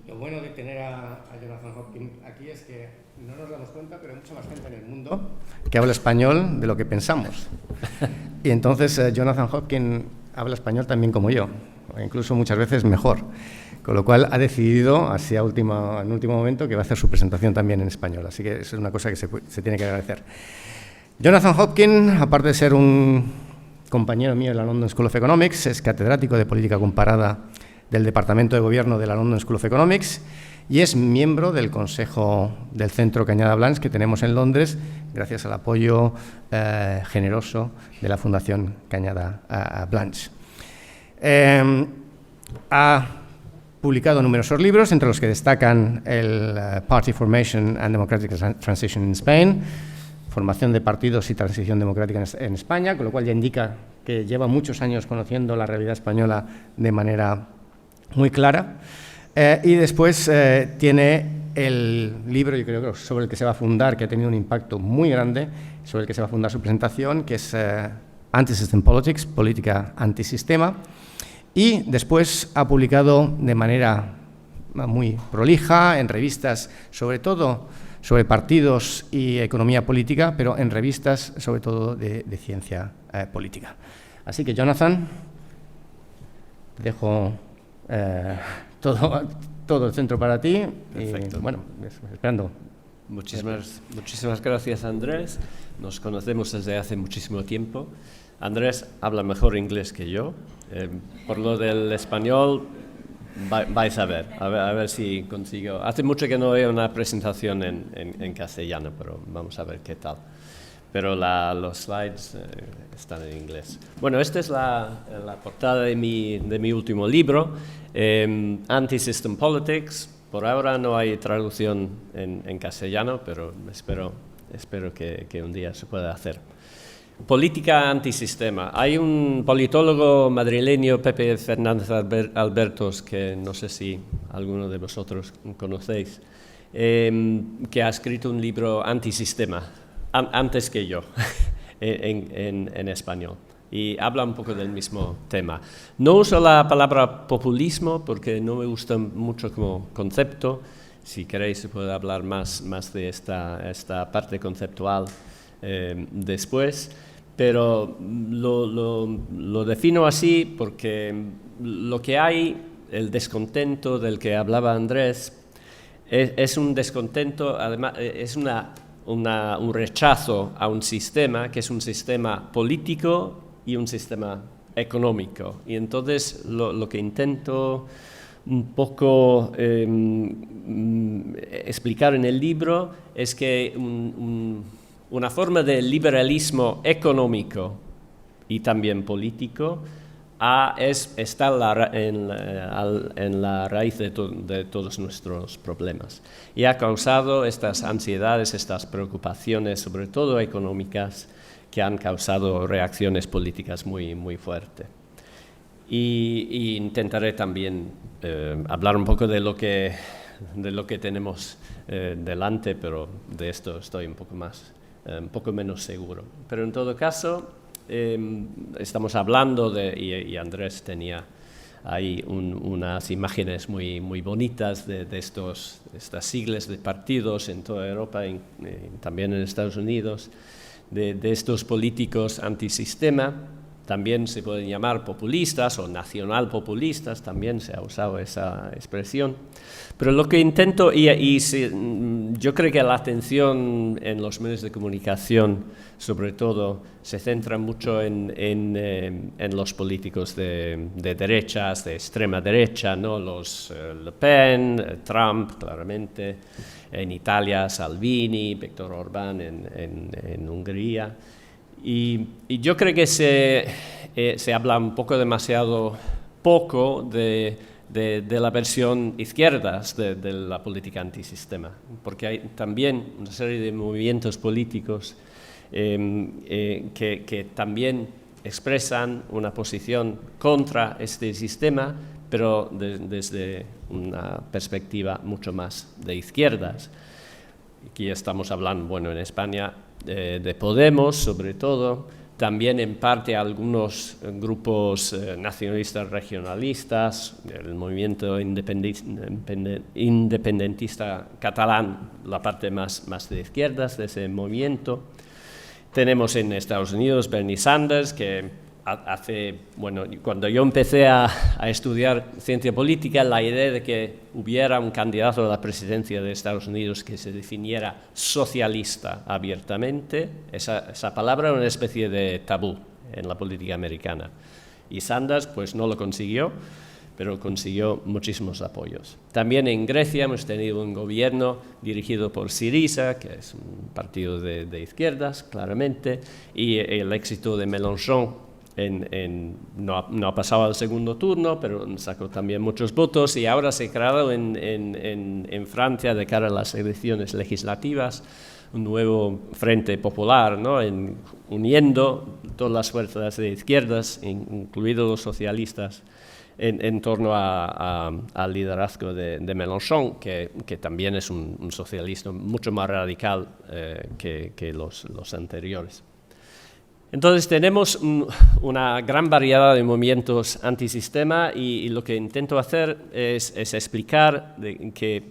Lo bueno de tener a Jonathan Hopkins aquí es que no nos damos cuenta, pero hay mucha más gente en el mundo que habla español de lo que pensamos. Y entonces Jonathan Hopkins habla español también como yo, incluso muchas veces mejor. Con lo cual ha decidido, en último momento, que va a hacer su presentación también en español. Así que eso es una cosa que se tiene que agradecer. Jonathan Hopkins, aparte de ser un compañero mío en la London School of Economics, es catedrático de Política Comparada del Departamento de Gobierno de la London School of Economics y es miembro del Consejo del Centro Cañada Blanche que tenemos en Londres, gracias al apoyo generoso de la Fundación Cañada Blanche. Ha publicado numerosos libros, entre los que destacan el Party Formation and Democratic Transition in Spain, Formación de partidos y transición democrática en España, con lo cual ya indica que lleva muchos años conociendo la realidad española de manera muy clara. Y después tiene el libro, yo creo, sobre el que se va a fundar, que ha tenido un impacto muy grande, sobre el que se va a fundar su presentación, que es Anti-System Politics, Política Antisistema. Y después ha publicado de manera muy prolija en revistas, sobre todo sobre partidos y economía política, pero en revistas sobre todo de ciencia política. Así que, Jonathan, te dejo todo el centro para ti. Perfecto. Y, bueno, esperando. Muchísimas gracias, Andrés. Nos conocemos desde hace muchísimo tiempo. Andrés habla mejor inglés que yo. Por lo del español, vais a ver si consigo. Hace mucho que no veo una presentación en castellano, pero vamos a ver qué tal. Pero los slides están en inglés. Bueno, esta es la portada de mi último libro, Anti-System Politics. Por ahora no hay traducción en castellano, pero espero que un día se pueda hacer. Política antisistema. Hay un politólogo madrileño, Pepe Fernández Albertos, que no sé si alguno de vosotros conocéis, que ha escrito un libro antisistema, antes que yo, en español, y habla un poco del mismo tema. No uso la palabra populismo porque no me gusta mucho como concepto. Si queréis se puede hablar más de esta parte conceptual después, pero lo defino así porque lo que hay, el descontento del que hablaba Andrés, es un descontento, además es un rechazo a un sistema que es un sistema político y un sistema económico. Y entonces lo que intento un poco explicar en el libro es que una forma de liberalismo económico y también político está en la raíz de todos nuestros problemas y ha causado estas ansiedades, estas preocupaciones, sobre todo económicas, que han causado reacciones políticas muy fuertes. Y intentaré también hablar un poco de lo que tenemos delante, pero de esto estoy un poco menos seguro. Pero en todo caso, estamos hablando y Andrés tenía ahí unas imágenes muy bonitas de estas siglas de partidos en toda Europa y también en Estados Unidos, de estos políticos antisistema. También se pueden llamar populistas o nacionalpopulistas, también se ha usado esa expresión. Pero lo que intento, yo creo que la atención en los medios de comunicación, sobre todo, se centra mucho en los políticos de derechas, de extrema derecha, ¿no? Los Le Pen, Trump, claramente, en Italia, Salvini, Viktor Orbán en Hungría. Y yo creo que se habla un poco demasiado poco de la versión izquierdas de la política antisistema, porque hay también una serie de movimientos políticos que también expresan una posición contra este sistema, pero desde una perspectiva mucho más de izquierdas. Aquí estamos hablando, bueno, en España, de Podemos, sobre todo, también en parte a algunos grupos nacionalistas regionalistas, el movimiento independentista catalán, la parte más de izquierdas de ese movimiento. Tenemos en Estados Unidos Bernie Sanders, que cuando yo empecé a estudiar ciencia política, la idea de que hubiera un candidato a la presidencia de Estados Unidos que se definiera socialista abiertamente, esa palabra era una especie de tabú en la política americana. Y Sanders pues no lo consiguió, pero consiguió muchísimos apoyos. También en Grecia hemos tenido un gobierno dirigido por Syriza, que es un partido de izquierdas, claramente, y el éxito de Mélenchon no ha pasado al segundo turno, pero sacó también muchos votos, y ahora se ha creado en Francia, de cara a las elecciones legislativas, un nuevo frente popular, ¿no? Uniendo todas las fuerzas de izquierdas, incluidos los socialistas, en torno al liderazgo de Mélenchon, que también es un socialista mucho más radical que los anteriores. Entonces tenemos una gran variedad de movimientos antisistema, y lo que intento hacer es explicar que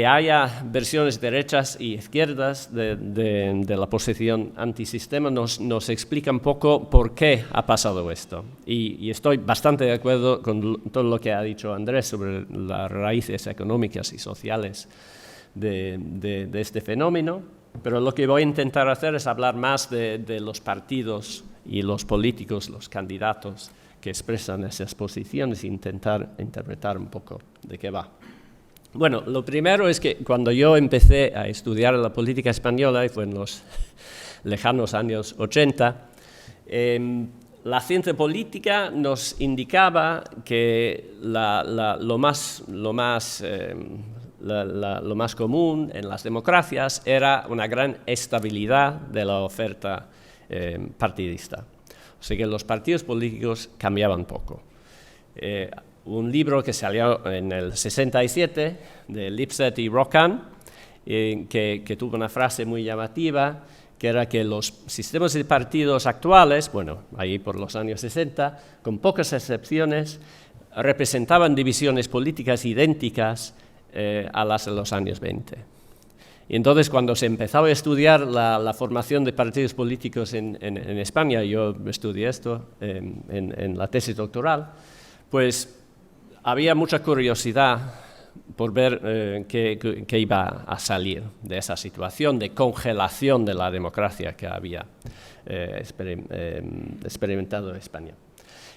haya versiones derechas y izquierdas de la posición antisistema. Nos explica un poco por qué ha pasado esto. Y estoy bastante de acuerdo con todo lo que ha dicho Andrés sobre las raíces económicas y sociales de este fenómeno. Pero lo que voy a intentar hacer es hablar más de los partidos y los políticos, los candidatos que expresan esas posiciones, e intentar interpretar un poco de qué va. Bueno, lo primero es que cuando yo empecé a estudiar la política española, y fue en los lejanos años 80, la ciencia política nos indicaba que lo más común en las democracias era una gran estabilidad de la oferta partidista. O sea que los partidos políticos cambiaban poco. Un libro que salió en el 67 de Lipset y Roccan, que tuvo una frase muy llamativa, que era que los sistemas de partidos actuales, ahí por los años 60, con pocas excepciones, representaban divisiones políticas idénticas a las de los años 20. Y entonces, cuando se empezó a estudiar la formación de partidos políticos en España, yo estudié esto en la tesis doctoral, pues había mucha curiosidad por ver qué iba a salir de esa situación de congelación de la democracia que había experimentado España.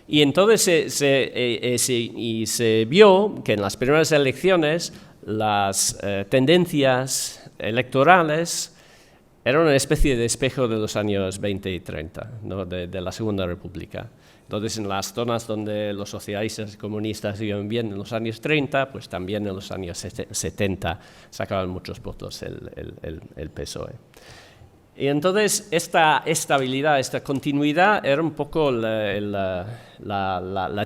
Y entonces se vio que en las primeras elecciones las tendencias electorales eran una especie de espejo de los años 20 y 30, ¿no? de la Segunda República. Entonces, en las zonas donde los socialistas y comunistas iban bien en los años 30, pues también en los años 70 sacaban muchos votos el PSOE. Y entonces esta estabilidad, esta continuidad era un poco la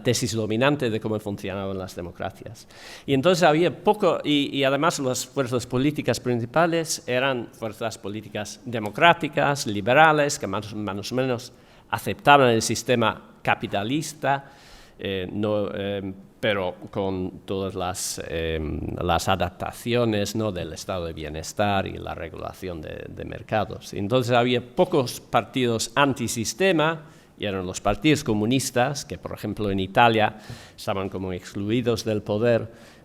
tesis dominante de cómo funcionaban las democracias. Y entonces había poco, y además las fuerzas políticas principales eran fuerzas políticas democráticas, liberales, que más o menos aceptaban el sistema capitalista, pero con todas las adaptaciones, ¿no? del estado de bienestar y la regulación de mercados. Entonces había pocos partidos antisistema, y eran los partidos comunistas, que por ejemplo en Italia estaban como excluidos del poder,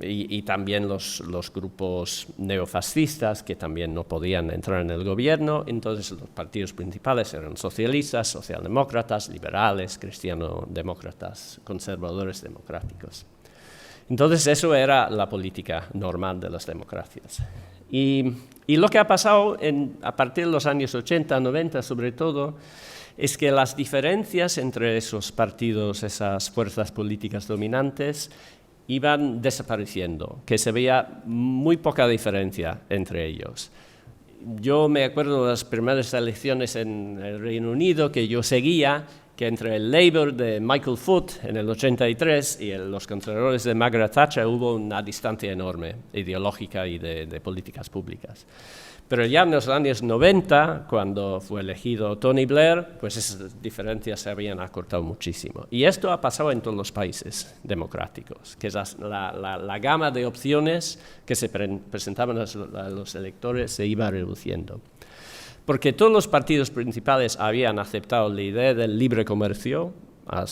y también los grupos neofascistas, que también no podían entrar en el gobierno. Entonces los partidos principales eran socialistas, socialdemócratas, liberales, cristiano-demócratas, conservadores democráticos. Entonces eso era la política normal de las democracias. Y lo que ha pasado a partir de los años 80, 90 sobre todo, es que las diferencias entre esos partidos, esas fuerzas políticas dominantes, iban desapareciendo, que se veía muy poca diferencia entre ellos. Yo me acuerdo de las primeras elecciones en el Reino Unido que yo seguía, que entre el Labour de Michael Foot en el 83 y los conservadores de Margaret Thatcher hubo una distancia enorme, ideológica y de políticas públicas. Pero ya en los años 90, cuando fue elegido Tony Blair, pues esas diferencias se habían acortado muchísimo. Y esto ha pasado en todos los países democráticos, que es la gama de opciones que se presentaban a los electores se iba reduciendo. Porque todos los partidos principales habían aceptado la idea del libre comercio a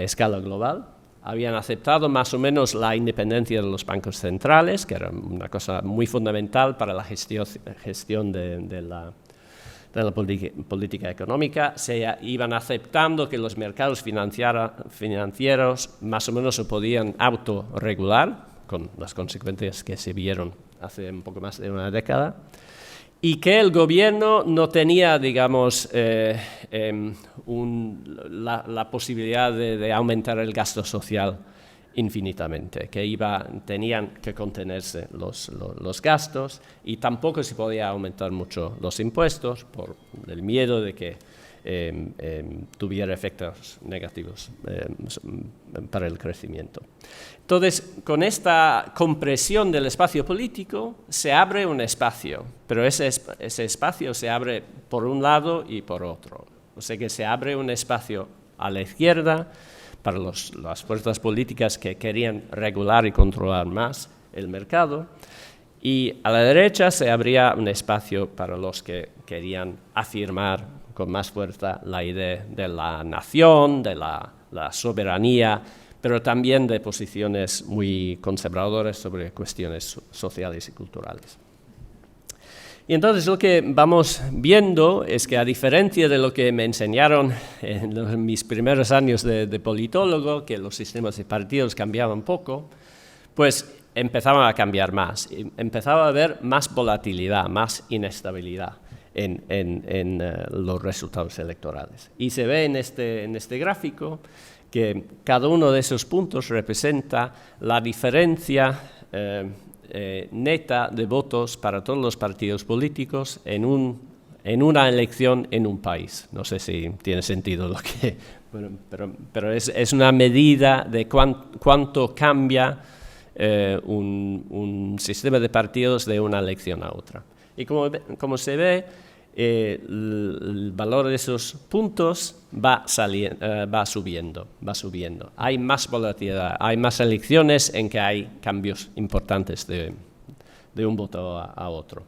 escala global, habían aceptado más o menos la independencia de los bancos centrales, que era una cosa muy fundamental para la gestión de la política económica. Se iban aceptando que los mercados financieros más o menos se podían autorregular, con las consecuencias que se vieron hace un poco más de una década, y que el gobierno no tenía, digamos, la posibilidad de aumentar el gasto social infinitamente, que tenían que contenerse los gastos, y tampoco se podía aumentar mucho los impuestos por el miedo de que tuviera efectos negativos para el crecimiento. Entonces, con esta compresión del espacio político se abre un espacio, pero ese espacio se abre por un lado y por otro. O sea que se abre un espacio a la izquierda para las fuerzas políticas que querían regular y controlar más el mercado, y a la derecha se abría un espacio para los que querían afirmar con más fuerza la idea de la nación, de la soberanía, pero también de posiciones muy conservadoras sobre cuestiones sociales y culturales. Y entonces lo que vamos viendo es que, a diferencia de lo que me enseñaron en mis primeros años de politólogo, que los sistemas de partidos cambiaban poco, pues empezaban a cambiar más, empezaba a haber más volatilidad, más inestabilidad en los resultados electorales. Y se ve en este gráfico que cada uno de esos puntos representa la diferencia neta de votos para todos los partidos políticos en una elección en un país. No sé si tiene sentido lo que... Bueno, pero es una medida de cuánto cambia un sistema de partidos de una elección a otra. Y como se ve, el valor de esos puntos va subiendo. Hay más volatilidad, hay más elecciones en que hay cambios importantes de un voto a otro.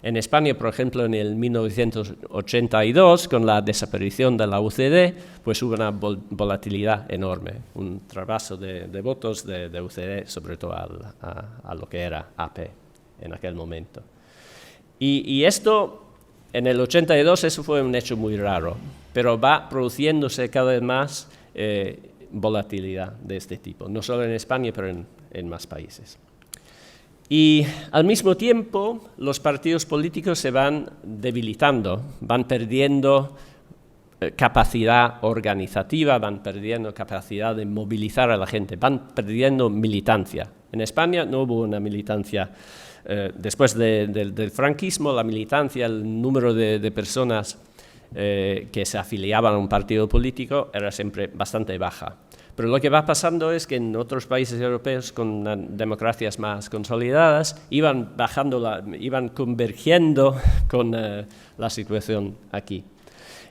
En España, por ejemplo, en el 1982, con la desaparición de la UCD, pues hubo una volatilidad enorme, un trasvaso de votos de UCD, sobre todo a lo que era AP en aquel momento. Y esto, en el 82, eso fue un hecho muy raro, pero va produciéndose cada vez más volatilidad de este tipo, no solo en España, pero en más países. Y al mismo tiempo, los partidos políticos se van debilitando, van perdiendo capacidad organizativa, van perdiendo capacidad de movilizar a la gente, van perdiendo militancia. En España no hubo una militancia. Después del franquismo, la militancia, el número de personas que se afiliaban a un partido político era siempre bastante baja. Pero lo que va pasando es que en otros países europeos con democracias más consolidadas iban convergiendo con la situación aquí.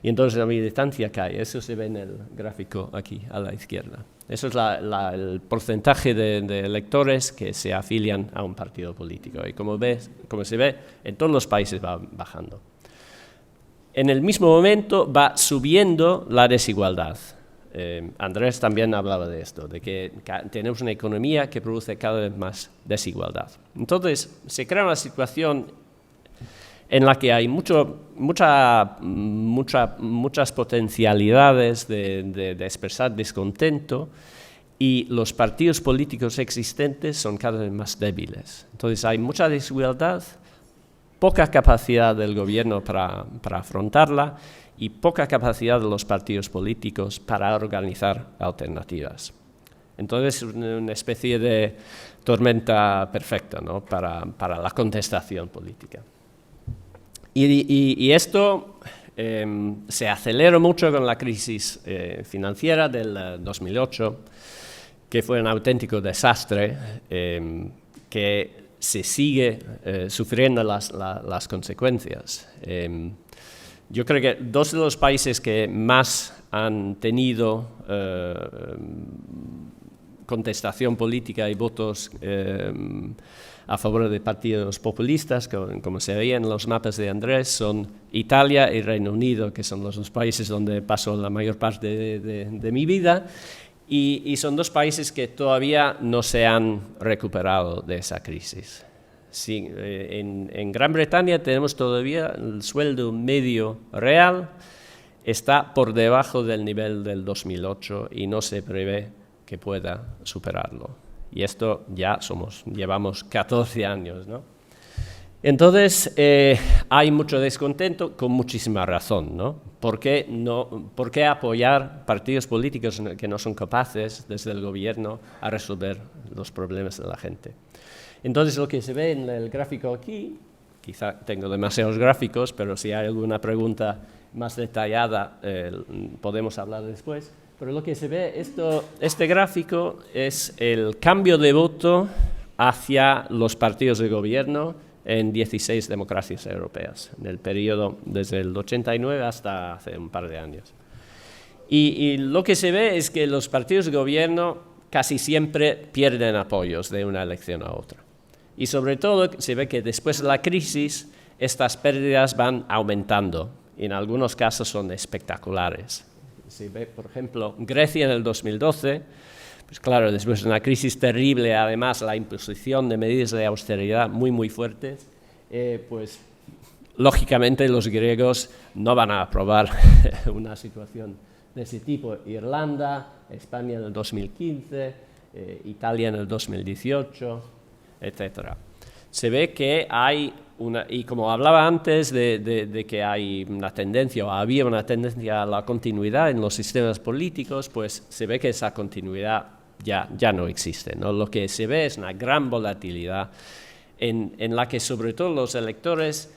Y entonces la militancia cae. Eso se ve en el gráfico aquí a la izquierda. Eso es el porcentaje de electores que se afilian a un partido político. Y como se ve, en todos los países va bajando. En el mismo momento va subiendo la desigualdad. Andrés también hablaba de esto, de que tenemos una economía que produce cada vez más desigualdad. Entonces, se crea una situación en la que hay muchas potencialidades de expresar descontento, y los partidos políticos existentes son cada vez más débiles. Entonces, hay mucha desigualdad, poca capacidad del gobierno para afrontarla, y poca capacidad de los partidos políticos para organizar alternativas. Entonces, es una especie de tormenta perfecta, ¿no?, para la contestación política. Y esto se aceleró mucho con la crisis financiera del 2008, que fue un auténtico desastre, que se sigue sufriendo las consecuencias. Yo creo que dos de los países que más han tenido contestación política y votos a favor de partidos populistas, como se veía en los mapas de Andrés, son Italia y Reino Unido, que son los dos países donde paso la mayor parte de mi vida, y son dos países que todavía no se han recuperado de esa crisis. Sí, en Gran Bretaña tenemos todavía el sueldo medio real, está por debajo del nivel del 2008 y no se prevé que pueda superarlo. Y esto ya llevamos 14 años, ¿no? Entonces, hay mucho descontento, con muchísima razón, ¿no? ¿Por qué apoyar partidos políticos que no son capaces, desde el gobierno, a resolver los problemas de la gente? Entonces, lo que se ve en el gráfico aquí, quizá tengo demasiados gráficos, pero si hay alguna pregunta más detallada, podemos hablar después. Pero lo que se ve, este gráfico es el cambio de voto hacia los partidos de gobierno en 16 democracias europeas, en el periodo desde el 89 hasta hace un par de años. Y lo que se ve es que los partidos de gobierno casi siempre pierden apoyos de una elección a otra. Y sobre todo se ve que después de la crisis estas pérdidas van aumentando, y en algunos casos son espectaculares. Se ve, por ejemplo, Grecia en el 2012, pues claro, después de una crisis terrible, además la imposición de medidas de austeridad muy fuertes, pues lógicamente los griegos no van a aprobar una situación de ese tipo. Irlanda, España en el 2015, Italia en el 2018, etcétera. Se ve que hay y como hablaba antes de que hay una tendencia, o había una tendencia a la continuidad en los sistemas políticos, pues se ve que esa continuidad ya no existe, ¿no? Lo que se ve es una gran volatilidad en la que sobre todo los electores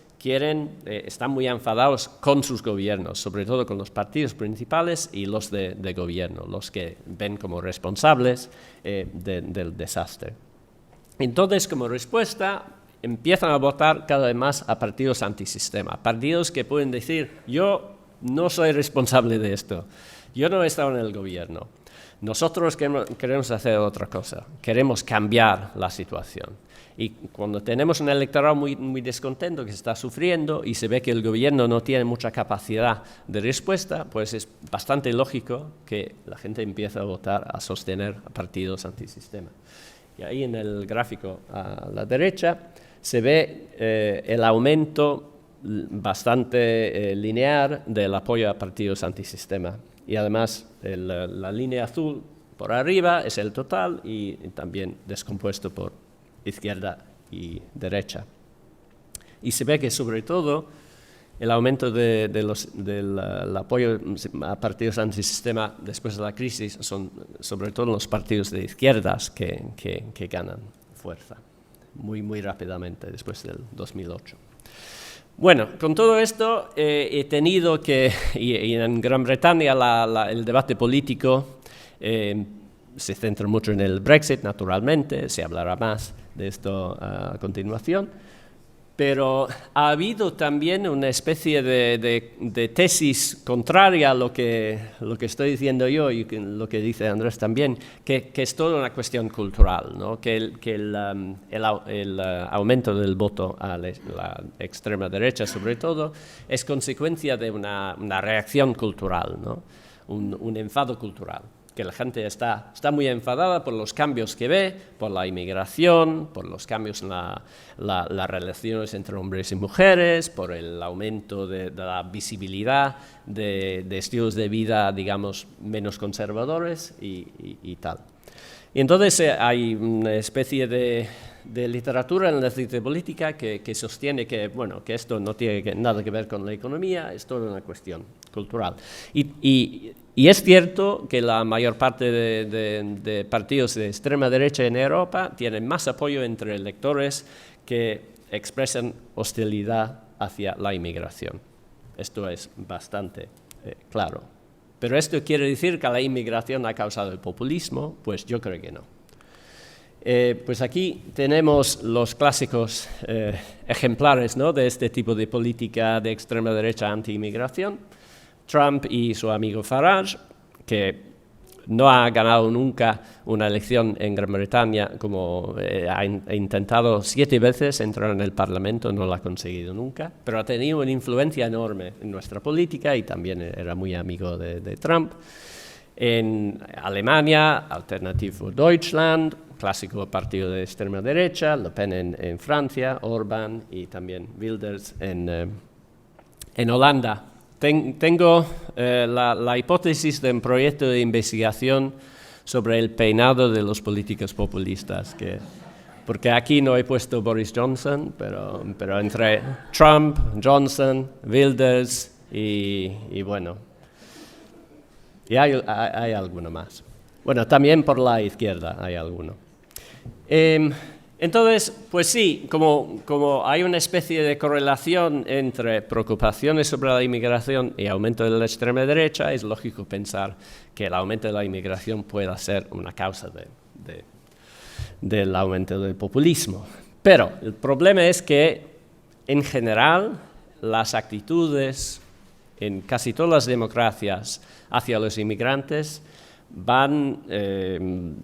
están muy enfadados con sus gobiernos, sobre todo con los partidos principales y los de gobierno, los que ven como responsables del desastre. Entonces, como respuesta, empiezan a votar cada vez más a partidos antisistema, partidos que pueden decir, yo no soy responsable de esto, yo no he estado en el gobierno, nosotros queremos hacer otra cosa, queremos cambiar la situación. Y cuando tenemos un electorado muy descontento que se está sufriendo y se ve que el gobierno no tiene mucha capacidad de respuesta, pues es bastante lógico que la gente empiece a votar, a sostener a partidos antisistema. Y ahí en el gráfico a la derecha se ve el aumento bastante lineal del apoyo a partidos antisistema. Y además la línea azul por arriba es el total y también descompuesto por izquierda y derecha. Y se ve que sobre todo el aumento del apoyo a partidos antisistema después de la crisis son sobre todo los partidos de izquierdas que ganan fuerza muy rápidamente después del 2008. Bueno, con todo esto he tenido que, y en Gran Bretaña el debate político se centra mucho en el Brexit, naturalmente, se hablará más de esto a continuación, pero ha habido también una especie de tesis contraria a lo que estoy diciendo yo y lo que dice Andrés también, que es toda una cuestión cultural, ¿no? que el aumento del voto a la extrema derecha, sobre todo, es consecuencia de una reacción cultural, ¿no? un enfado cultural. Que la gente está muy enfadada por los cambios que ve, por la inmigración, por los cambios en las relaciones entre hombres y mujeres, por el aumento de la visibilidad de estilos de vida, digamos, menos conservadores y tal. Y entonces hay una especie de literatura en la ciencia política que sostiene que esto no tiene nada que ver con la economía, es toda una cuestión cultural. Y es cierto que la mayor parte de partidos de extrema derecha en Europa tienen más apoyo entre electores que expresan hostilidad hacia la inmigración. Esto es bastante claro. ¿Pero esto quiere decir que la inmigración ha causado el populismo? Pues yo creo que no. Pues aquí tenemos los clásicos ejemplares, ¿no?, de este tipo de política de extrema derecha anti-inmigración. Trump y su amigo Farage, que no ha ganado nunca una elección en Gran Bretaña, como ha intentado 7 veces entrar en el Parlamento, no lo ha conseguido nunca, pero ha tenido una influencia enorme en nuestra política y también era muy amigo de Trump. En Alemania, Alternative für Deutschland, clásico partido de extrema derecha, Le Pen en Francia, Orbán y también Wilders en Holanda. Tengo la hipótesis de un proyecto de investigación sobre el peinado de los políticos populistas, porque aquí no he puesto Boris Johnson, pero entre Trump, Johnson, Wilders y bueno, y hay alguno más. Bueno, también por la izquierda hay alguno. Entonces, pues sí, como hay una especie de correlación entre preocupaciones sobre la inmigración y aumento de la extrema derecha, es lógico pensar que el aumento de la inmigración pueda ser una causa del aumento del populismo. Pero el problema es que, en general, las actitudes en casi todas las democracias hacia los inmigrantes van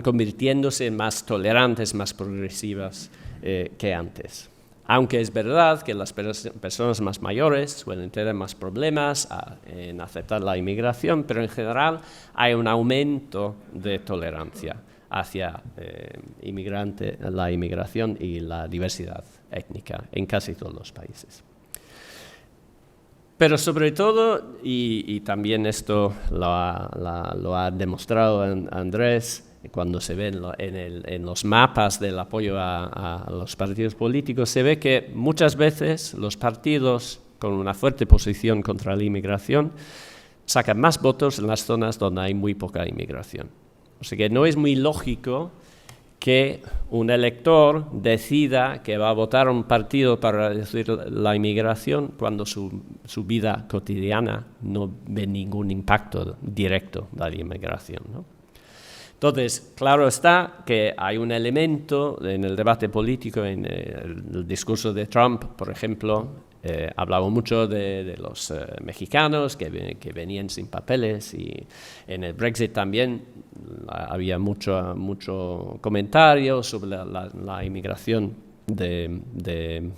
convirtiéndose en más tolerantes, más progresivas que antes. Aunque es verdad que las personas más mayores suelen tener más problemas en aceptar la inmigración, pero en general hay un aumento de tolerancia hacia la inmigración y la diversidad étnica en casi todos los países. Pero sobre todo, y también esto lo ha demostrado Andrés, cuando se ve en los mapas del apoyo a los partidos políticos, se ve que muchas veces los partidos con una fuerte posición contra la inmigración sacan más votos en las zonas donde hay muy poca inmigración. O sea que no es muy lógico que un elector decida que va a votar a un partido para reducir la inmigración cuando su vida cotidiana no ve ningún impacto directo de la inmigración, ¿no? Entonces, claro está que hay un elemento en el debate político, en el discurso de Trump, por ejemplo, hablaba mucho de los mexicanos que venían sin papeles, y en el Brexit también había mucho comentario sobre la inmigración de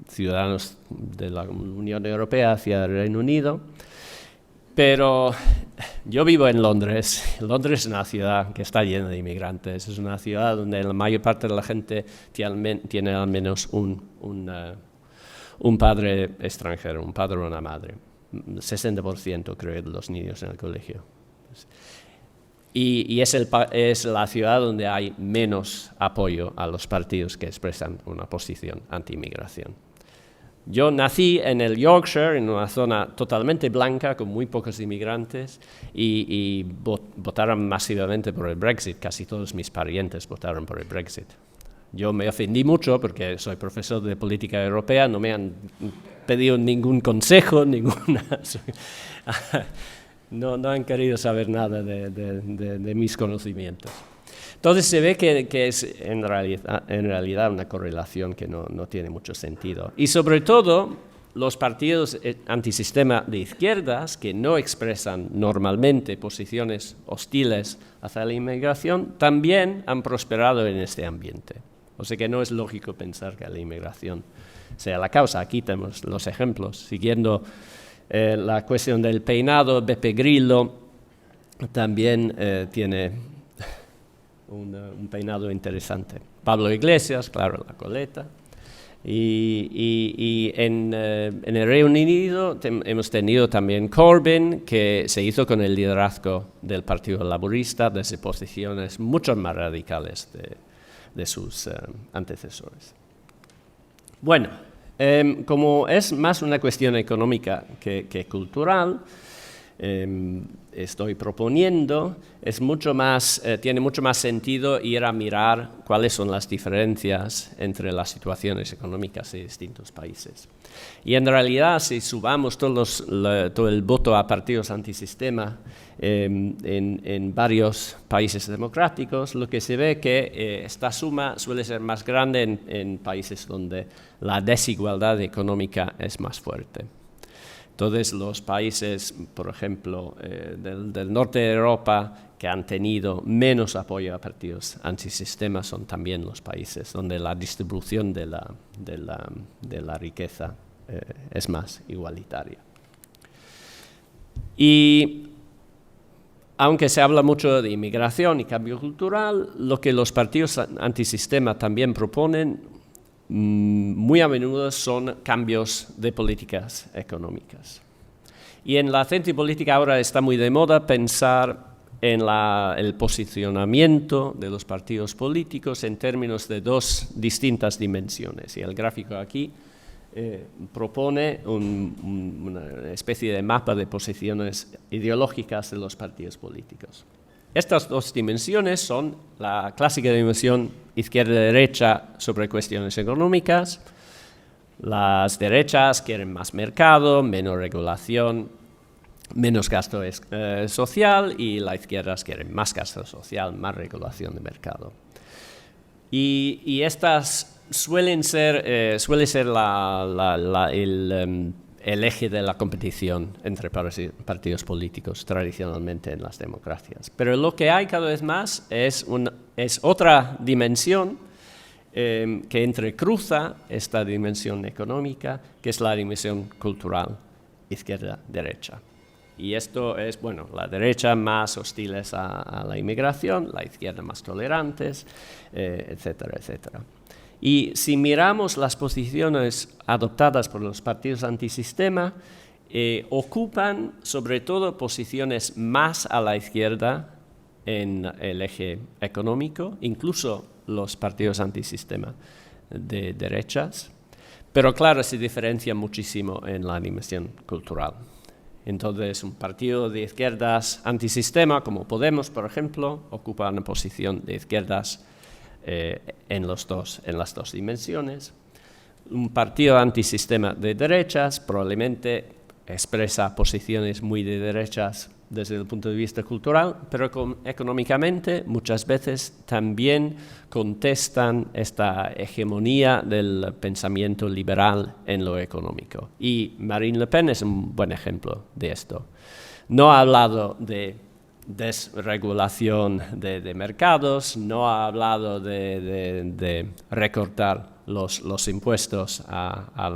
ciudadanos de la Unión Europea hacia el Reino Unido. Pero yo vivo en Londres. Londres es una ciudad que está llena de inmigrantes. Es una ciudad donde la mayor parte de la gente tiene al menos un padre extranjero, un padre o una madre. 60% creo de los niños en el colegio. Y es la ciudad donde hay menos apoyo a los partidos que expresan una posición anti-inmigración. Yo nací en el Yorkshire, en una zona totalmente blanca, con muy pocos inmigrantes, y votaron masivamente por el Brexit. Casi todos mis parientes votaron por el Brexit. Yo me ofendí mucho porque soy profesor de política europea, no me han pedido ningún consejo, no han querido saber nada de mis conocimientos. Entonces se ve que es en realidad una correlación que no tiene mucho sentido. Y sobre todo, los partidos antisistema de izquierdas, que no expresan normalmente posiciones hostiles hacia la inmigración, también han prosperado en este ambiente. O sea que no es lógico pensar que la inmigración sea la causa. Aquí tenemos los ejemplos. Siguiendo la cuestión del peinado, Beppe Grillo también tiene un peinado interesante. Pablo Iglesias, claro, la coleta. Y en el Reino Unido hemos tenido también Corbyn, que se hizo con el liderazgo del Partido Laborista desde posiciones mucho más radicales de sus antecesores. Bueno, como es más una cuestión económica que cultural, estoy proponiendo, es tiene mucho más sentido ir a mirar cuáles son las diferencias entre las situaciones económicas de distintos países. Y en realidad, si subamos todo el voto a partidos antisistema en varios países democráticos, lo que se ve que esta suma suele ser más grande en países donde la desigualdad económica es más fuerte. Entonces, los países, por ejemplo, del norte de Europa, que han tenido menos apoyo a partidos antisistemas, son también los países donde la distribución de la riqueza es más igualitaria. Y aunque se habla mucho de inmigración y cambio cultural, lo que los partidos antisistema también proponen muy a menudo son cambios de políticas económicas. Y en la ciencia política ahora está muy de moda pensar en el posicionamiento de los partidos políticos en términos de dos distintas dimensiones. Y el gráfico aquí propone una especie de mapa de posiciones ideológicas de los partidos políticos. Estas dos dimensiones son la clásica dimensión izquierda-derecha sobre cuestiones económicas. Las derechas quieren más mercado, menos regulación, menos gasto social, y las izquierdas quieren más gasto social, más regulación de mercado. Y estas suele ser el eje de la competición entre partidos políticos tradicionalmente en las democracias. Pero lo que hay cada vez más es otra dimensión que entrecruza esta dimensión económica, que es la dimensión cultural, izquierda-derecha. Y esto es, bueno, la derecha más hostiles a la inmigración, la izquierda más tolerantes, etcétera, etcétera. Y si miramos las posiciones adoptadas por los partidos antisistema, ocupan sobre todo posiciones más a la izquierda en el eje económico, incluso los partidos antisistema de derechas, pero claro, se diferencia muchísimo en la dimensión cultural. Entonces, un partido de izquierdas antisistema, como Podemos, por ejemplo, ocupa una posición de izquierdas en las dos dimensiones. Un partido antisistema de derechas probablemente expresa posiciones muy de derechas desde el punto de vista cultural, pero económicamente muchas veces también contestan esta hegemonía del pensamiento liberal en lo económico. Y Marine Le Pen es un buen ejemplo de esto. No ha hablado de desregulación de mercados, no ha hablado de recortar los impuestos a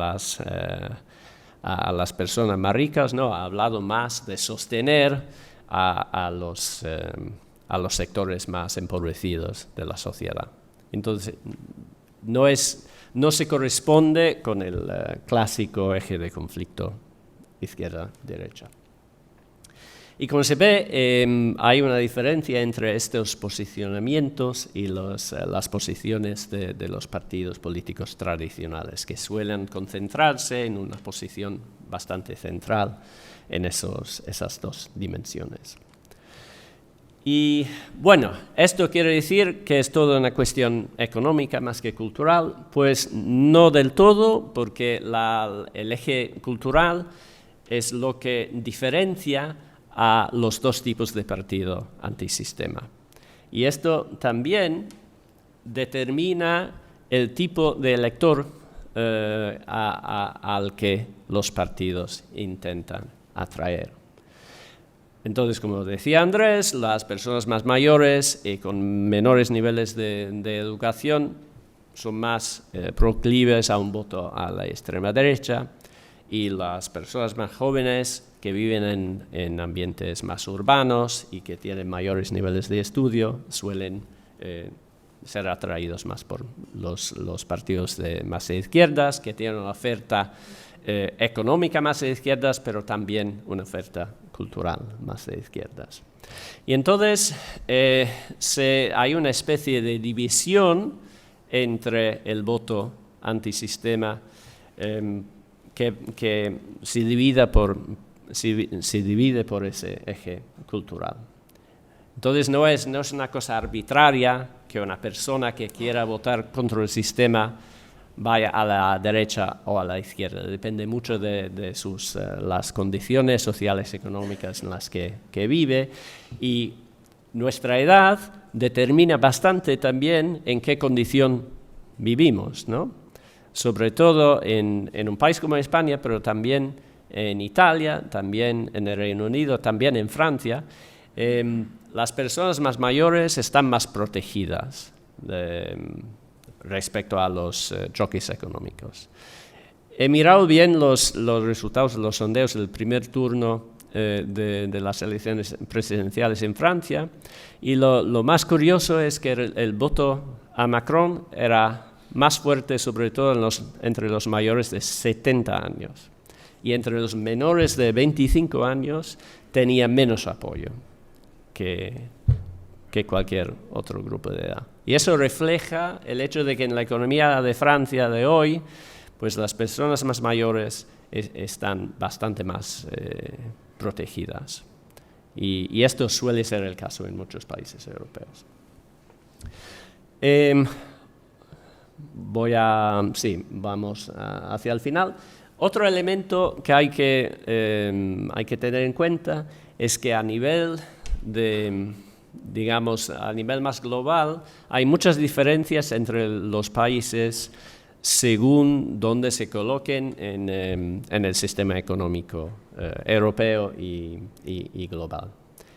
las personas más ricas, no, ha hablado más de sostener a los sectores más empobrecidos de la sociedad. Entonces, no se corresponde con el clásico eje de conflicto izquierda-derecha. Y como se ve, hay una diferencia entre estos posicionamientos y las posiciones de los partidos políticos tradicionales, que suelen concentrarse en una posición bastante central en esas dos dimensiones. Y bueno, esto quiere decir que es toda una cuestión económica más que cultural. Pues no del todo, porque el eje cultural es lo que diferencia a los dos tipos de partido antisistema. Y esto también determina el tipo de elector al que los partidos intentan atraer. Entonces, como decía Andrés, las personas más mayores y con menores niveles de educación son más proclives a un voto a la extrema derecha, y las personas más jóvenes que viven en ambientes más urbanos y que tienen mayores niveles de estudio suelen ser atraídos más por los partidos más de izquierdas, que tienen una oferta económica más de izquierdas, pero también una oferta cultural más de izquierdas. Y entonces hay una especie de división entre el voto antisistema que se divide por se divide por ese eje cultural. Entonces no es una cosa arbitraria que una persona que quiera votar contra el sistema vaya a la derecha o a la izquierda. Depende mucho de las condiciones sociales y económicas en las que vive, y nuestra edad determina bastante también en qué condición vivimos, ¿no? Sobre todo en un país como España, pero también en Italia, también en el Reino Unido, también en Francia. Las personas más mayores están más protegidas respecto a los choques económicos. He mirado bien los resultados de los sondeos del primer turno de las elecciones presidenciales en Francia, y lo más curioso es que el voto a Macron era más fuerte, sobre todo entre los mayores de 70 años, y entre los menores de 25 años tenía menos apoyo que cualquier otro grupo de edad. Y eso refleja el hecho de que en la economía de Francia de hoy, pues las personas más mayores están bastante más protegidas. Y esto suele ser el caso en muchos países europeos. Vamos hacia el final. Otro elemento que hay que tener en cuenta es que a nivel a nivel más global, hay muchas diferencias entre los países según dónde se coloquen en el sistema económico europeo y global.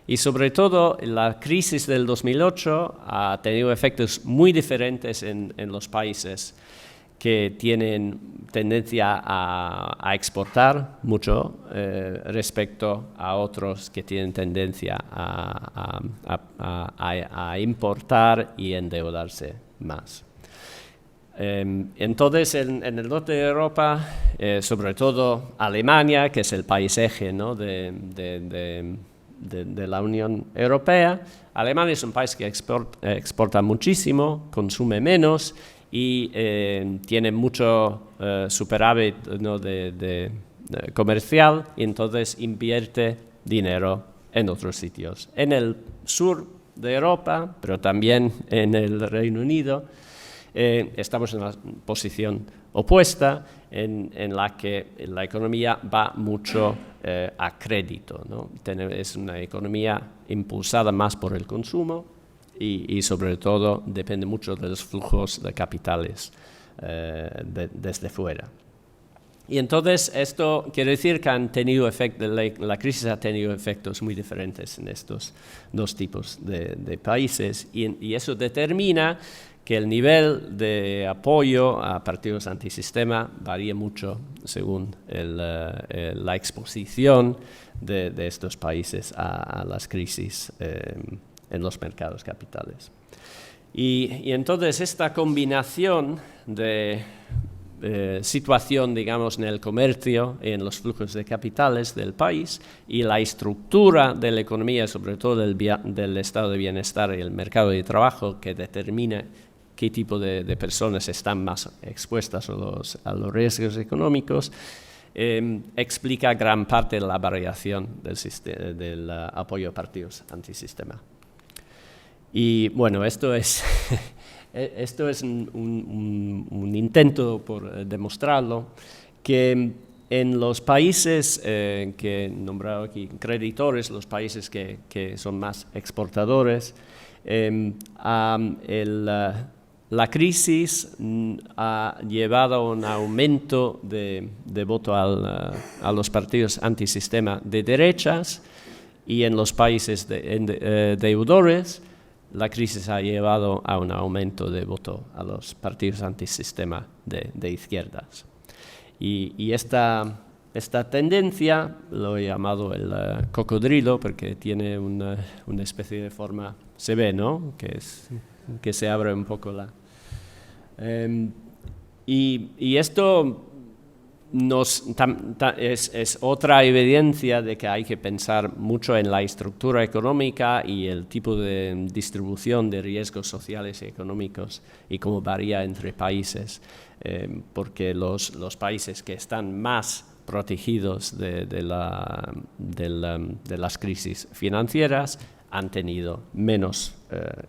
Y sobre todo, la crisis del 2008 ha tenido efectos muy diferentes en los países que tienen tendencia a exportar mucho respecto a otros que tienen tendencia a importar y endeudarse más. Entonces, en el norte de Europa, sobre todo Alemania, que es el país eje, ¿no?, de la Unión Europea, Alemania es un país que exporta muchísimo, consume menos, y tiene mucho superávit, ¿no?, comercial, y entonces invierte dinero en otros sitios. En el sur de Europa, pero también en el Reino Unido, estamos en una posición opuesta, en la que la economía va mucho a crédito, ¿no? Es una economía impulsada más por el consumo, y sobre todo depende mucho de los flujos de capitales desde fuera. Y entonces esto quiere decir que la crisis ha tenido efectos muy diferentes en estos dos tipos de países, y eso determina que el nivel de apoyo a partidos antisistema varía mucho según la exposición de estos países a las crisis en los mercados capitales. Y entonces esta combinación de situación, digamos, en el comercio y en los flujos de capitales del país, y la estructura de la economía, sobre todo del estado de bienestar y el mercado de trabajo, que determina qué tipo de personas están más expuestas a los riesgos económicos, explica gran parte de la variación del apoyo a partidos antisistema. Y bueno, esto es un intento por demostrarlo, que en los países que he nombrado aquí, creditores, los países que son más exportadores, la crisis ha llevado a un aumento de voto a los partidos antisistema de derechas, y en los países deudores la crisis ha llevado a un aumento de voto a los partidos antisistema de izquierdas. Y esta tendencia lo he llamado el cocodrilo, porque tiene una especie de forma, se ve, ¿no?, que se abre un poco y esto es otra evidencia de que hay que pensar mucho en la estructura económica y el tipo de distribución de riesgos sociales y económicos, y cómo varía entre países, porque los países que están más protegidos de las crisis financieras han tenido menos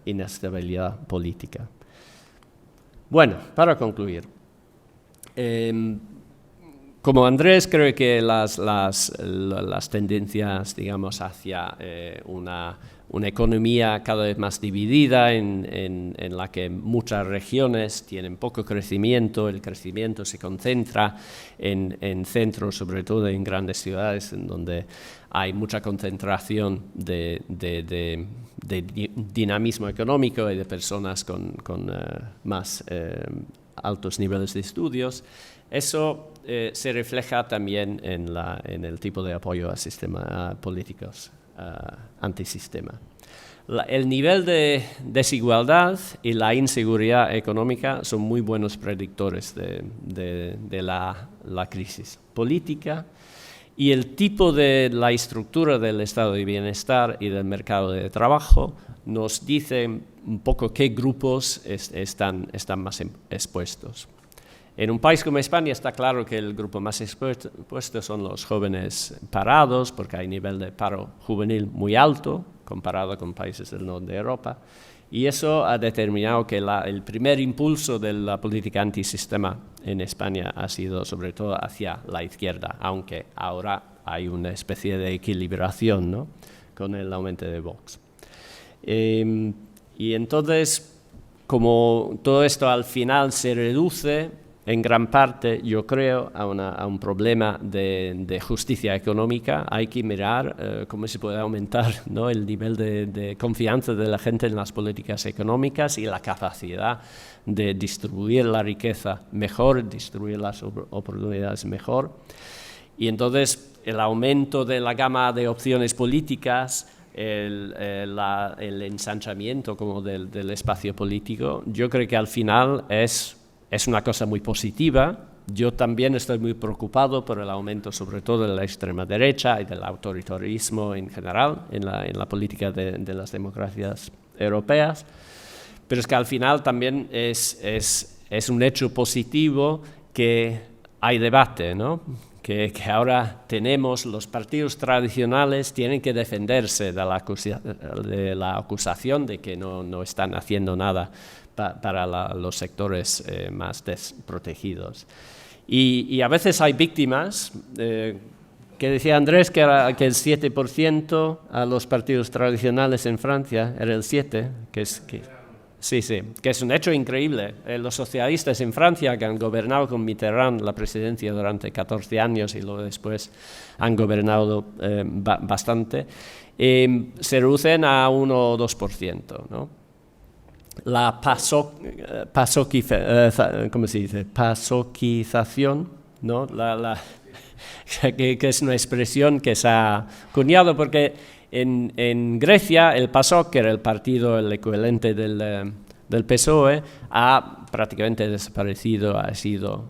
inestabilidad política. Bueno, para concluir, como Andrés, creo que las tendencias, digamos, hacia una economía cada vez más dividida, en la que muchas regiones tienen poco crecimiento, el crecimiento se concentra en centros, sobre todo en grandes ciudades, en donde hay mucha concentración de dinamismo económico y de personas con más altos niveles de estudios. Eso se refleja también en el tipo de apoyo a sistemas políticos antisistema. El nivel de desigualdad y la inseguridad económica son muy buenos predictores de la crisis política, y el tipo de la estructura del estado de bienestar y del mercado de trabajo nos dice un poco qué grupos están más expuestos. En un país como España está claro que el grupo más expuesto son los jóvenes parados, porque hay nivel de paro juvenil muy alto comparado con países del norte de Europa, y eso ha determinado que el primer impulso de la política antisistema en España ha sido sobre todo hacia la izquierda, aunque ahora hay una especie de equilibración, ¿no?, con el aumento de Vox. Y entonces, como todo esto al final se reduce en gran parte, yo creo, a un problema de justicia económica, hay que mirar cómo se puede aumentar, ¿no?, el nivel de confianza de la gente en las políticas económicas y la capacidad de distribuir la riqueza mejor, distribuir las oportunidades mejor. Y entonces el aumento de la gama de opciones políticas, el ensanchamiento como del espacio político, yo creo que al final es una cosa muy positiva. Yo también estoy muy preocupado por el aumento, sobre todo de la extrema derecha y del autoritarismo en general en la política de las democracias europeas, pero es que al final también es un hecho positivo que hay debate, ¿no?, que ahora tenemos, los partidos tradicionales tienen que defenderse de la acusación de que no están haciendo nada para los sectores más desprotegidos. Y a veces hay víctimas, que decía Andrés que el 7% a los partidos tradicionales en Francia era el 7%, que es un hecho increíble. Los socialistas en Francia, que han gobernado con Mitterrand la presidencia durante 14 años y luego después han gobernado bastante, se reducen a 1 o 2%, ¿no? La pasoquización, ¿no?, que es una expresión que se ha acuñado porque en Grecia el PASOK, que era el partido, el equivalente del PSOE, ha prácticamente desaparecido, ha sido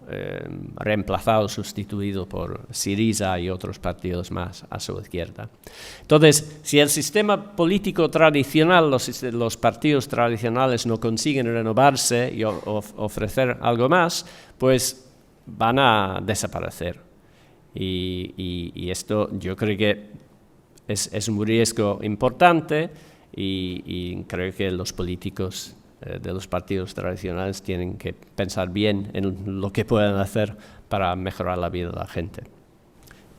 reemplazado, sustituido por Syriza y otros partidos más a su izquierda. Entonces, si el sistema político tradicional, los partidos tradicionales no consiguen renovarse y ofrecer algo más, pues van a desaparecer. Y esto yo creo que es un riesgo importante, y creo que los políticos de los partidos tradicionales tienen que pensar bien en lo que pueden hacer para mejorar la vida de la gente.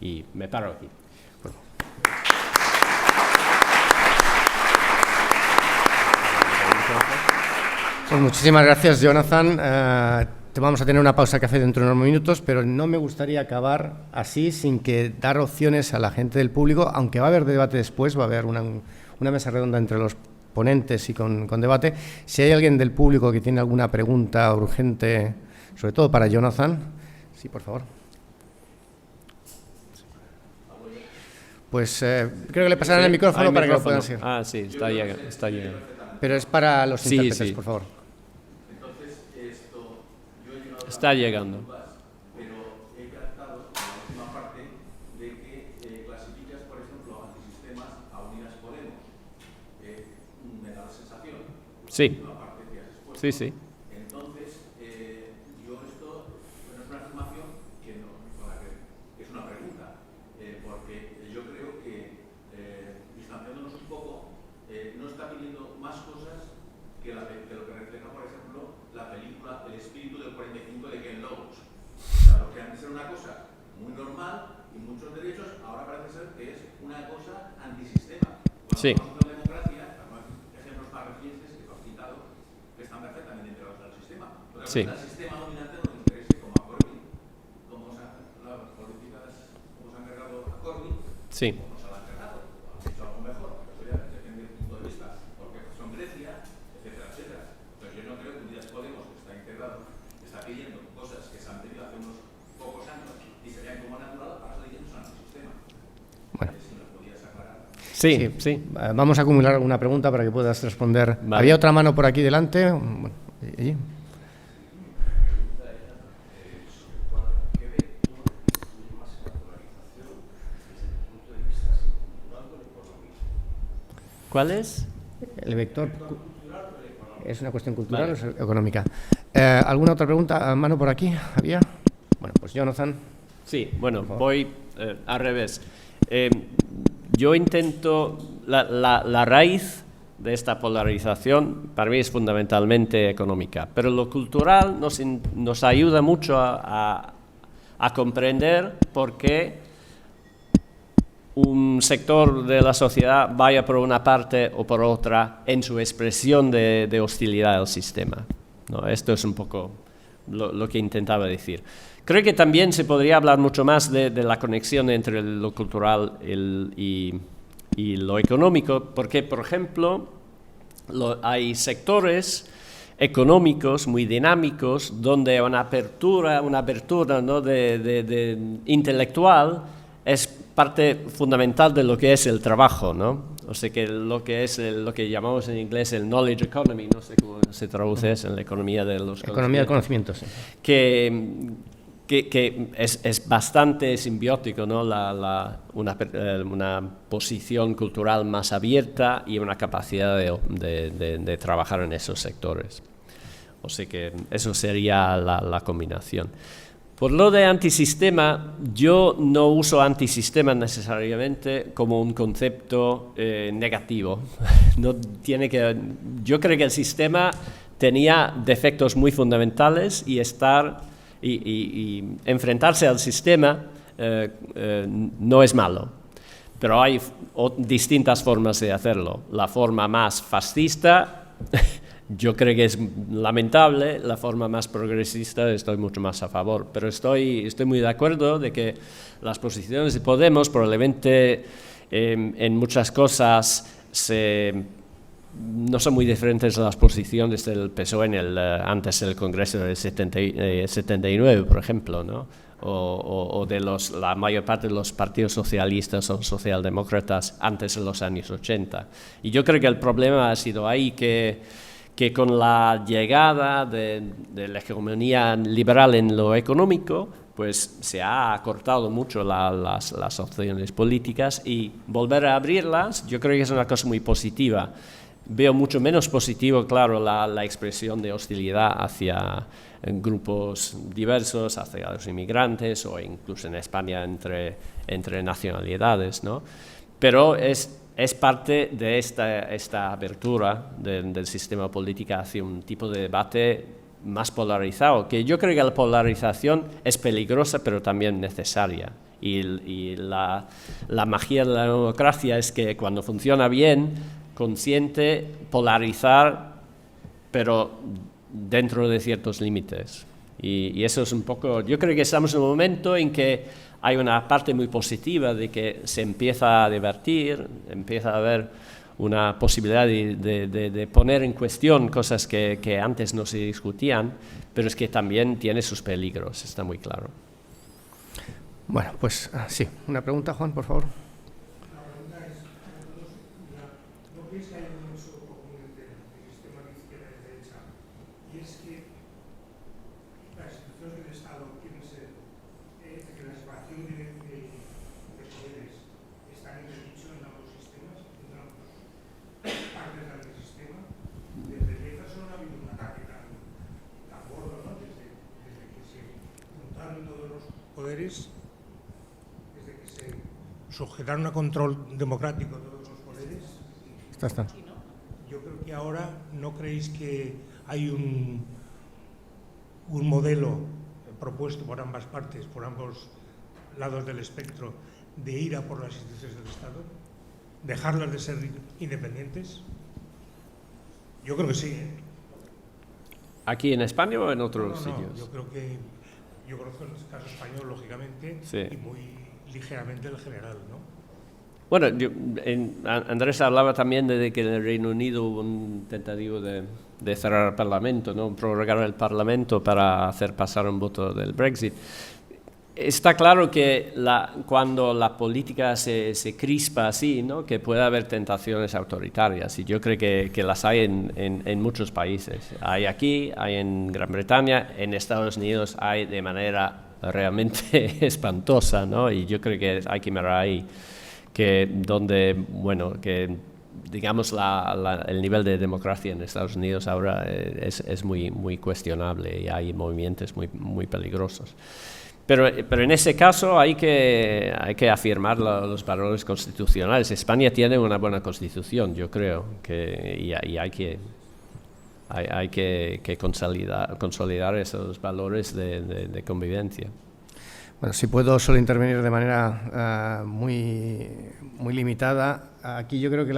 Y me paro aquí. Bueno. Pues muchísimas gracias, Jonathan. Vamos a tener una pausa café dentro de unos minutos, pero no me gustaría acabar así sin que dar opciones a la gente del público, aunque va a haber debate después, va a haber una mesa redonda entre los ponentes y con debate. Si hay alguien del público que tiene alguna pregunta urgente, sobre todo para Jonathan, sí, por favor. Pues creo que le pasarán el micrófono para que lo puedan seguir. Ah, sí, está llegando. Pero es para los intérpretes, por favor. Está llegando. Pero he captado en la última parte de que clasificas, por ejemplo, antisistemas a Unidas Podemos. Me da la sensación. Sí. La parte que has expuesto. Sí, sí. Entonces, yo esto no es una afirmación que no, es una porque yo creo que, distanciándonos un poco, no está pidiendo más cosas que lo que refleja, por ejemplo, la película El espíritu del 45 de Ken Loach. O sea, lo que antes era una cosa muy normal y muchos derechos, ahora parece ser que es una cosa antisistema. Cuando Sí. hablamos de democracia, ejemplos más recientes que tú has citado, que están perfectamente integrados en el sistema. Pero Sí. el sistema dominante no le interesa, como a Corbyn, como las políticas, como se han cargado a Corbyn, Sí. como se lo han cargado, han hecho algo mejor, eso ya depende del punto de vista, porque son Grecia, etcétera, etcétera. Entonces yo no creo que Unidas Podemos, que está integrado, está pidiendo cosas que se han pedido hace unos pocos años y serían como natural, ahora está diciendo son antisistema. Bueno. Si nos podías aclarar. Sí, sí. Vamos a acumular alguna pregunta para que puedas responder. Vale. Había otra mano por aquí delante. Bueno, allí. ¿Cuál es? El vector es una cuestión cultural o es económica. ¿Alguna otra pregunta? ¿Mano por aquí? ¿Había? Bueno, pues Jonathan. Sí, bueno, voy al revés. Yo intento, la raíz de esta polarización para mí es fundamentalmente económica, pero lo cultural nos ayuda mucho a comprender por qué un sector de la sociedad vaya por una parte o por otra en su expresión de hostilidad al sistema, ¿no? Esto es un poco lo que intentaba decir. Creo que también se podría hablar mucho más de la conexión entre lo cultural y lo económico, porque, por ejemplo, hay sectores económicos muy dinámicos donde una apertura ¿no? de intelectual es parte fundamental de lo que es el trabajo, ¿no? O sea que lo que es lo que llamamos en inglés el knowledge economy, no sé cómo se traduce eso en la economía de los Economía del conocimiento, sí. que es bastante simbiótico, ¿no? Una posición cultural más abierta y una capacidad de trabajar en esos sectores. O sea que eso sería la combinación. Por lo de antisistema, yo no uso antisistema necesariamente como un concepto negativo. Yo creo que el sistema tenía defectos muy fundamentales y enfrentarse al sistema no es malo, pero hay distintas formas de hacerlo. La forma más fascista yo creo que es lamentable, la forma más progresista estoy mucho más a favor, pero estoy muy de acuerdo de que las posiciones de Podemos probablemente en muchas cosas no son muy diferentes a las posiciones del PSOE antes del Congreso del 79, por ejemplo, ¿no? O de la mayor parte de los partidos socialistas o socialdemócratas antes de los años 80. Y yo creo que el problema ha sido ahí que con la llegada de la hegemonía liberal en lo económico, pues se ha acortado mucho las opciones políticas y volver a abrirlas yo creo que es una cosa muy positiva. Veo mucho menos positivo, claro, la expresión de hostilidad hacia grupos diversos, hacia los inmigrantes o incluso en España entre nacionalidades, ¿no? Pero es parte de esta apertura del sistema político hacia un tipo de debate más polarizado, que yo creo que la polarización es peligrosa pero también necesaria. Y la magia de la democracia es que cuando funciona bien, consiente polarizar, pero dentro de ciertos límites. Y eso es un poco, yo creo que estamos en un momento en que hay una parte muy positiva de que se empieza a debatir, empieza a haber una posibilidad de poner en cuestión cosas que antes no se discutían, pero es que también tiene sus peligros, está muy claro. Bueno, pues sí, una pregunta, Juan, por favor. La pregunta es, ¿no crees que hay un uso común entre el sistema de izquierda y derecha? Y es que las instituciones del Estado quieren ser que la separación de poderes está en entredicho en ambos sistemas, en ambos partes del sistema. Desde Jefferson ha habido un ataque tan gordo, ¿no? Desde que se juntaron todos los poderes, desde que se sujetar un control democrático de todos los poderes. Está. Yo creo que ahora no creéis que hay un modelo propuesto por ambas partes, por ambos lados del espectro, de ir a por las instituciones del Estado, dejarlas de ser independientes. Yo creo que sí. ¿Aquí en España o en otros No, sitios? yo creo que yo conozco el caso español, lógicamente, Sí. y muy ligeramente el general, ¿no? Bueno, Andrés hablaba también de que en el Reino Unido hubo un tentativo de cerrar el Parlamento, ¿no? Prorrogar el Parlamento para hacer pasar un voto del Brexit. Está claro que cuando la política se crispa así, ¿no? Que puede haber tentaciones autoritarias, y yo creo que las hay en muchos países. Hay aquí, hay en Gran Bretaña, en Estados Unidos hay de manera realmente espantosa, ¿no? Y yo creo que hay que mirar ahí, que digamos el nivel de democracia en Estados Unidos ahora es muy cuestionable y hay movimientos muy peligrosos. Pero en ese caso hay que afirmar los valores constitucionales. España tiene una buena constitución, yo creo, y hay que consolidar esos valores de convivencia. Bueno, si puedo solo intervenir de manera muy limitada, aquí yo creo que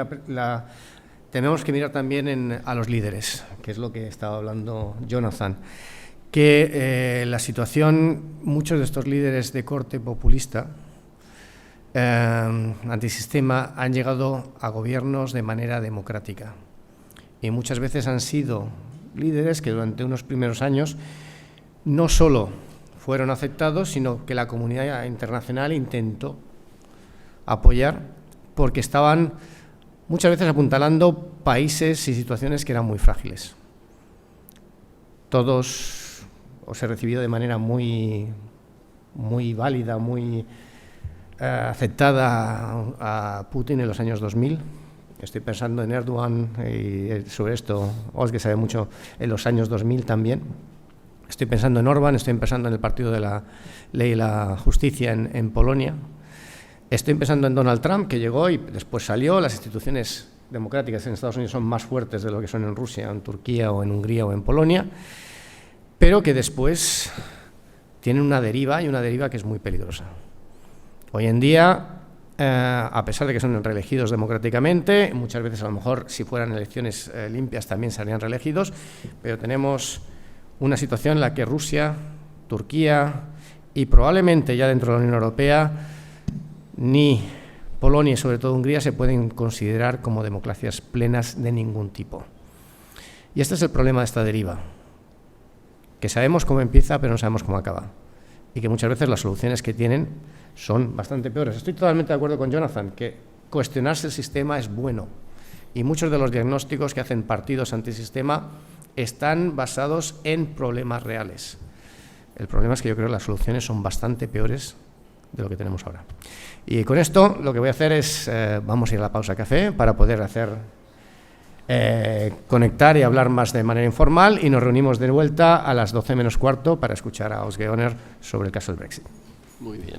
tenemos que mirar también a los líderes, que es lo que estaba hablando Jonathan, que la situación, muchos de estos líderes de corte populista, antisistema, han llegado a gobiernos de manera democrática y muchas veces han sido líderes que durante unos primeros años no solo fueron aceptados, sino que la comunidad internacional intentó apoyar porque estaban muchas veces apuntalando países y situaciones que eran muy frágiles. Todos os he recibido de manera muy válida, muy aceptada a Putin en los años 2000. Estoy pensando en Erdogan y sobre esto Özge sabe mucho en los años 2000 también. Estoy pensando en Orbán, estoy pensando en el Partido de la Ley y la Justicia en Polonia. Estoy pensando en Donald Trump, que llegó y después salió. Las instituciones democráticas en Estados Unidos son más fuertes de lo que son en Rusia, en Turquía o en Hungría o en Polonia, pero que después tienen una deriva, y una deriva que es muy peligrosa. Hoy en día, a pesar de que son reelegidos democráticamente, muchas veces a lo mejor si fueran elecciones limpias también serían reelegidos, pero tenemos una situación en la que Rusia, Turquía y probablemente ya dentro de la Unión Europea ni Polonia y sobre todo Hungría se pueden considerar como democracias plenas de ningún tipo. Y este es el problema de esta deriva, que sabemos cómo empieza pero no sabemos cómo acaba, y que muchas veces las soluciones que tienen son bastante peores. Estoy totalmente de acuerdo con Jonathan, que cuestionarse el sistema es bueno, y muchos de los diagnósticos que hacen partidos antisistema están basados en problemas reales. El problema es que yo creo que las soluciones son bastante peores de lo que tenemos ahora. Y con esto lo que voy a hacer es, vamos a ir a la pausa café para poder conectar y hablar más de manera informal, y nos reunimos de vuelta a las 12 menos cuarto para escuchar a Özge Oner sobre el caso del Brexit. Muy bien.